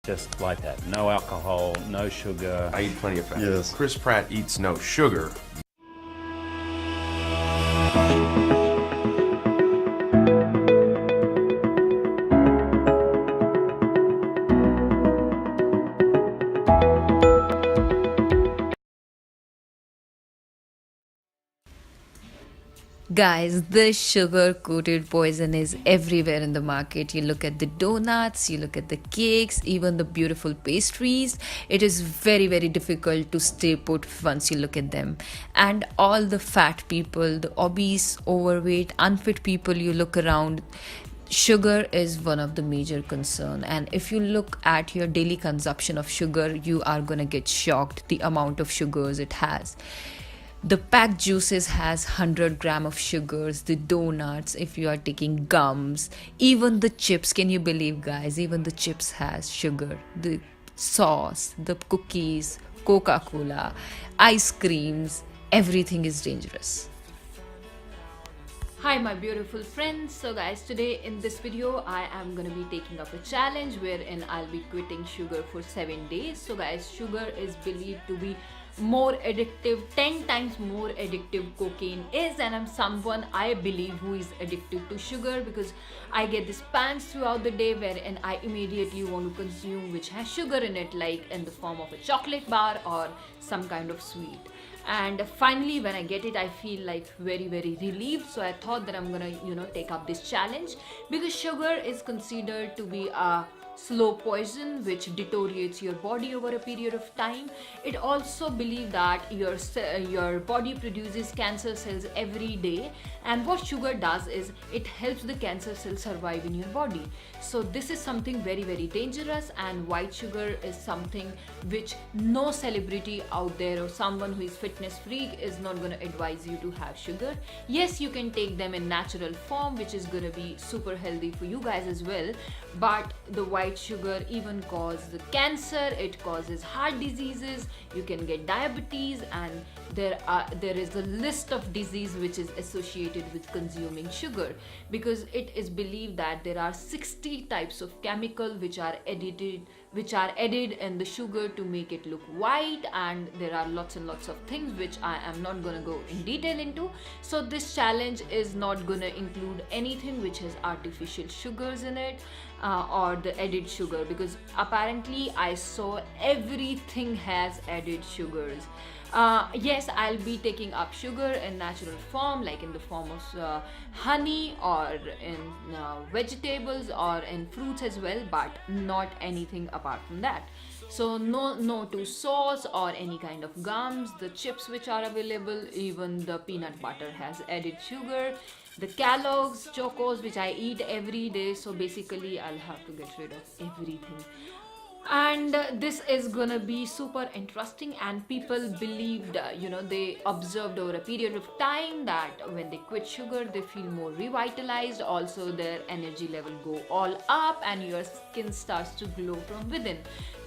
Just like that. No alcohol, no sugar. I eat plenty of fat. Yes. Chris Pratt eats no sugar. Guys, this sugar-coated poison is everywhere in the market. You look at the donuts, you look at the cakes, even the beautiful pastries. It is very, very difficult to stay put once you look at them. And all the fat people, the obese, overweight, unfit people you look around, sugar is one of the major concern. And if you look at your daily consumption of sugar, you are gonna get shocked the amount of sugars it has. The packed juices has 100 gram of sugars, the donuts, if you are taking gums, even the chips. Can you believe, guys? Even the chips has sugar. The sauce, the cookies, Coca-Cola, ice creams, everything is dangerous. Hi my beautiful friends. So guys, today in this video I am going to be taking up a challenge wherein I'll be quitting sugar for 7 days. So guys, sugar is believed to be more addictive, 10 times more addictive cocaine is, and I'm someone I believe who is addicted to sugar because I get this pants throughout the day wherein I immediately want to consume which has sugar in it, like in the form of a chocolate bar or some kind of sweet. And finally when I get it, I feel like very, very relieved. So I thought that I'm gonna take up this challenge because sugar is considered to be a slow poison which deteriorates your body over a period of time. It also believed that your body produces cancer cells every day, and what sugar does is it helps the cancer cells survive in your body. So this is something very, very dangerous, and white sugar is something which no celebrity out there or someone who is fitness freak is not going to advise you to have sugar. Yes, you can take them in natural form, which is going to be super healthy for you guys as well, but the white sugar even causes cancer, it causes heart diseases, you can get diabetes, and there is a list of disease which is associated with consuming sugar, because it is believed that there are 60 types of chemical which are added in the sugar to make it look white, and there are lots and lots of things which I am not gonna go in detail into. So this challenge is not gonna include anything which has artificial sugars in it or the added sugar, because apparently I saw everything has added sugars. Yes, I'll be taking up sugar in natural form, like in the form of honey or in vegetables or in fruits as well, but not anything apart from that. So no to sauce or any kind of gums. The chips which are available, even the peanut butter has added sugar. The Kellogg's chocos which I eat every day, so basically I'll have to get rid of everything. And this is gonna be super interesting, and people believed they observed over a period of time that when they quit sugar they feel more revitalized, also their energy level go all up and your skin starts to glow from within,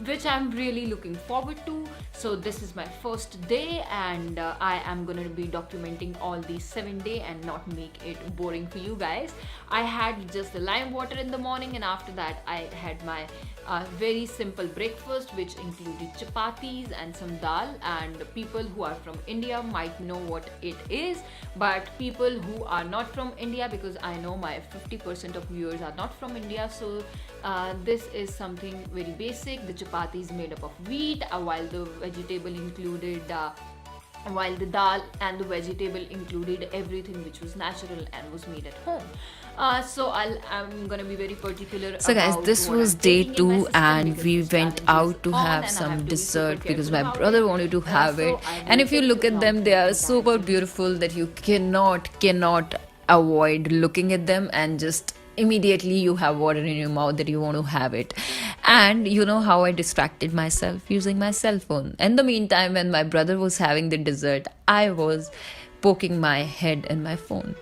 which I'm really looking forward to. So this is my first day, and I am gonna be documenting all these 7 days and not make it boring for you guys. I had just the lime water in the morning, and after that I had my very simple breakfast which included chapatis and some dal. And people who are from India might know what it is, but people who are not from India, because I know my 50% of viewers are not from India, so this is something very basic. The chapati is made up of wheat, while the dal and the vegetable included everything which was natural and was made at home. So I'm gonna be very particular. So guys, this was day 2 and we went out to have some dessert because my brother wanted to have it. And if you look at them, they are super beautiful that you cannot avoid looking at them, and just immediately you have water in your mouth that you want to have it. And you know how I distracted myself using my cell phone. In the meantime, when my brother was having the dessert, I was poking my head in my phone.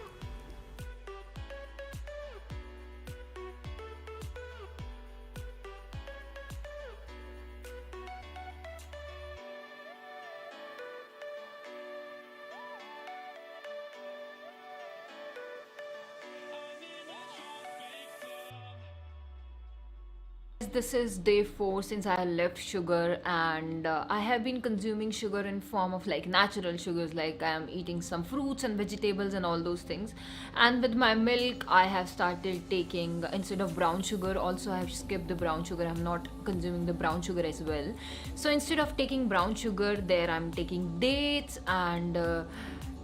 This is day 4 since I left sugar, and I have been consuming sugar in form of like natural sugars, like I am eating some fruits and vegetables and all those things. And with my milk I have started taking, instead of brown sugar, also I have skipped the brown sugar. I'm not consuming the brown sugar as well. So instead of taking brown sugar, there I'm taking dates, and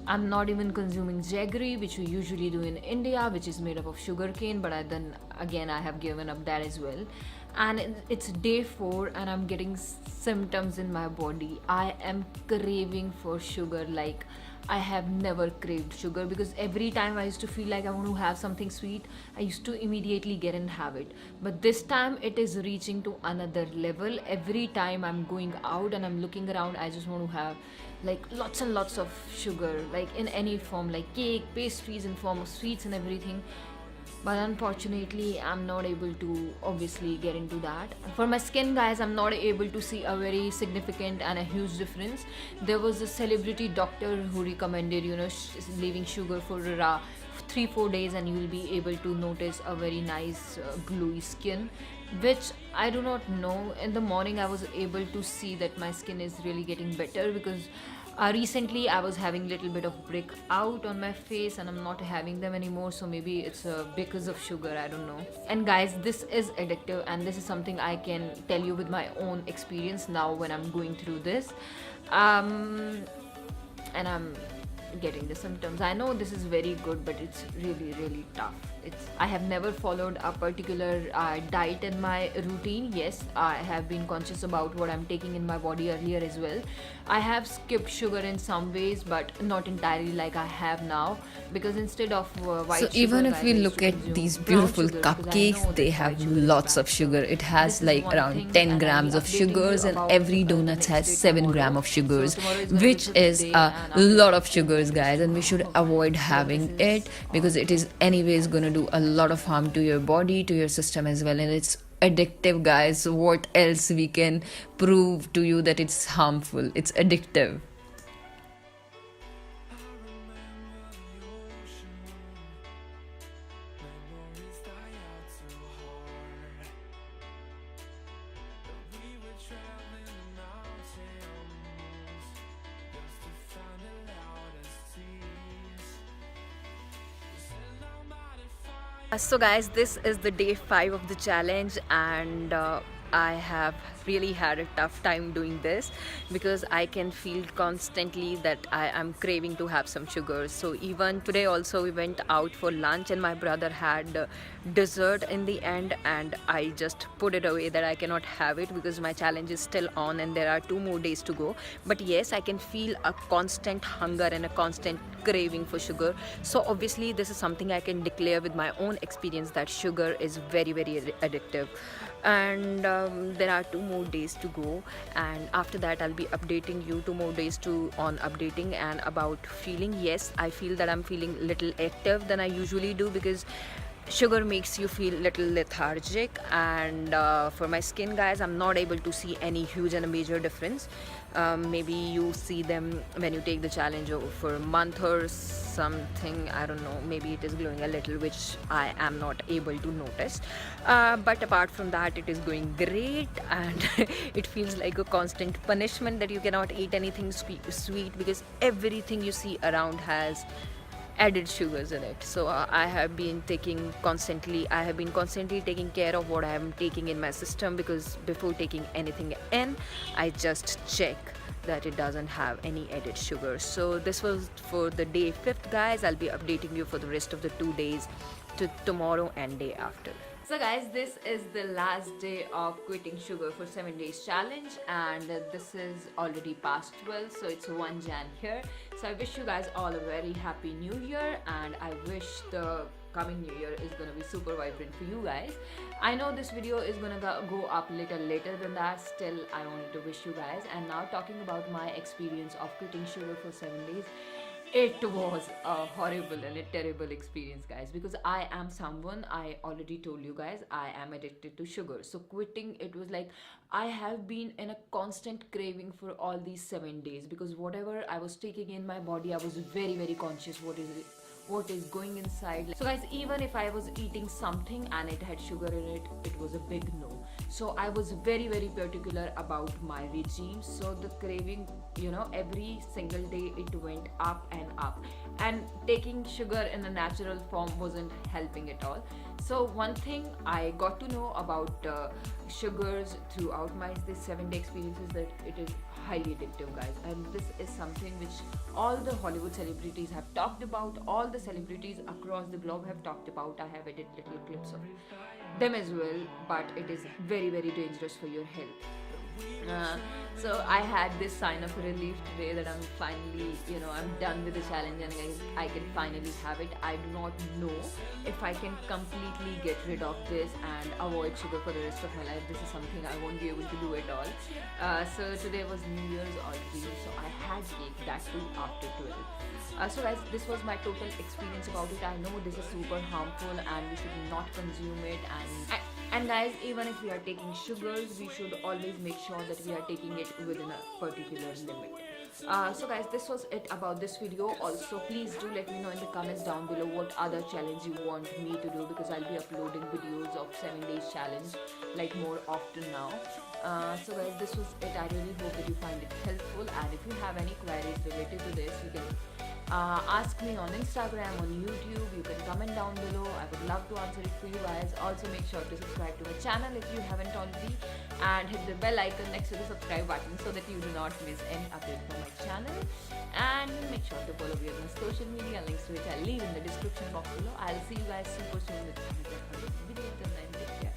I'm not even consuming jaggery, which we usually do in India, which is made up of sugarcane. But then again, I have given up that as well. And it's day 4, and I'm getting symptoms in my body. I am craving for sugar like I have never craved sugar, because every time I used to feel like I want to have something sweet, I used to immediately get and have it. But this time it is reaching to another level. Every time I'm going out and I'm looking around, I just want to have like lots and lots of sugar, like in any form, like cake, pastries, in form of sweets and everything. But unfortunately I'm not able to obviously get into that. For my skin, guys, I'm not able to see a very significant and a huge difference. There was a celebrity doctor who recommended, leaving sugar for 3-4 days, and you will be able to notice a very nice glowy skin, which I do not know. In the morning I was able to see that my skin is really getting better, because recently I was having little bit of break out on my face, and I'm not having them anymore. So maybe it's because of sugar, I don't know. And guys, this is addictive, and this is something I can tell you with my own experience now when I'm going through this. And I'm getting the symptoms. I know this is very good, but it's really really tough. I have never followed a particular diet in my routine. Yes, I have been conscious about what I'm taking in my body earlier as well. I have skipped sugar in some ways, but not entirely like I have now, because instead of white So sugar, even if guys, we I used look to at consume these brown beautiful sugar, because I know cupcakes, that they white have sugar is lots bad of for sugar. you. It has This is like one around thing, 10 and I'll grams be of updating you sugars, and about every the donut next has day 7 tomorrow. gram of So sugars, tomorrow is gonna be which 5th is day, a and after lot that of it's sugars, guys, and we should avoid having it, because it is anyways going to do a lot of harm to your body, to your system as well, and it's addictive, guys. What else we can prove to you that it's harmful? It's addictive. So guys, this is the day 5 of the challenge, and I have really had a tough time doing this, because I can feel constantly that I am craving to have some sugar. So even today also we went out for lunch, and my brother had dessert in the end, and I just put it away that I cannot have it, because my challenge is still on and there are 2 more days to go. But yes, I can feel a constant hunger and a constant craving for sugar. So obviously this is something I can declare with my own experience, that sugar is very very addictive. And there are 2 more days to go, and after that I'll be updating you 2 more days to on updating and about feeling. Yes, I feel that I'm feeling little active than I usually do, because sugar makes you feel little lethargic. And for my skin, guys, I'm not able to see any huge and a major difference. Maybe you see them when you take the challenge for a month or something, I don't know, maybe it is glowing a little, which I am not able to notice. But apart from that, it is going great, and it feels like a constant punishment that you cannot eat anything sweet, because everything you see around has added sugars in it. So I have been constantly taking care of what I am taking in my system, because before taking anything in, I just check that it doesn't have any added sugar. So this was for the day 5th, guys. I'll be updating you for the rest of the 2 days, to tomorrow and day after. So guys, this is the last day of quitting sugar for 7 days challenge, and this is already past 12, so it's 1 Jan here. So I wish you guys all a very happy new year, and I wish the coming new year is gonna be super vibrant for you guys. I know this video is gonna go up little later than that, still I wanted to wish you guys. And now talking about my experience of quitting sugar for 7 days, it was a horrible and a terrible experience, guys, because I am someone, I already told you guys, I am addicted to sugar. So quitting, it was like I have been in a constant craving for all these 7 days, because whatever I was taking in my body, I was very very conscious what is going inside. So guys, even if I was eating something and it had sugar in it, it was a big no. So I was very particular about my regime. So the craving, you know, every single day it went up and up, and taking sugar in a natural form wasn't helping at all. So one thing I got to know about sugars throughout my this 7-day experience is that it is highly addictive, guys, and this is something which all the Hollywood celebrities have talked about, all the celebrities across the globe have talked about. I have edited little clips of them as well, but it is very dangerous for your health. So I had this sign of relief today that I'm finally, you know, I'm done with the challenge and I can finally have it. I do not know if I can completely get rid of this and avoid sugar for the rest of my life. This is something I won't be able to do at all. So today was New Year's Eve, so I had cake, that too after 12. So guys, this was my total experience about it. I know this is super harmful and we should not consume it, and guys, even if we are taking sugars, we should always make sure that we are taking it within a particular limit. So guys, this was it about this video. Also, please do let me know in the comments down below what other challenge you want me to do, because I'll be uploading videos of 7 days challenge like more often now. So guys, this was it. I really hope that you find it helpful, and if you have any queries related to this, you can ask me on Instagram, on YouTube. You can comment down below. I would love to answer it for you guys. Also, make sure to subscribe to my channel if you haven't already, and hit the bell icon next to the subscribe button so that you do not miss any update from my channel. And make sure to follow me on my social media, links to which I'll leave in the description box below. I'll see you guys super soon with another video. Till then, take care.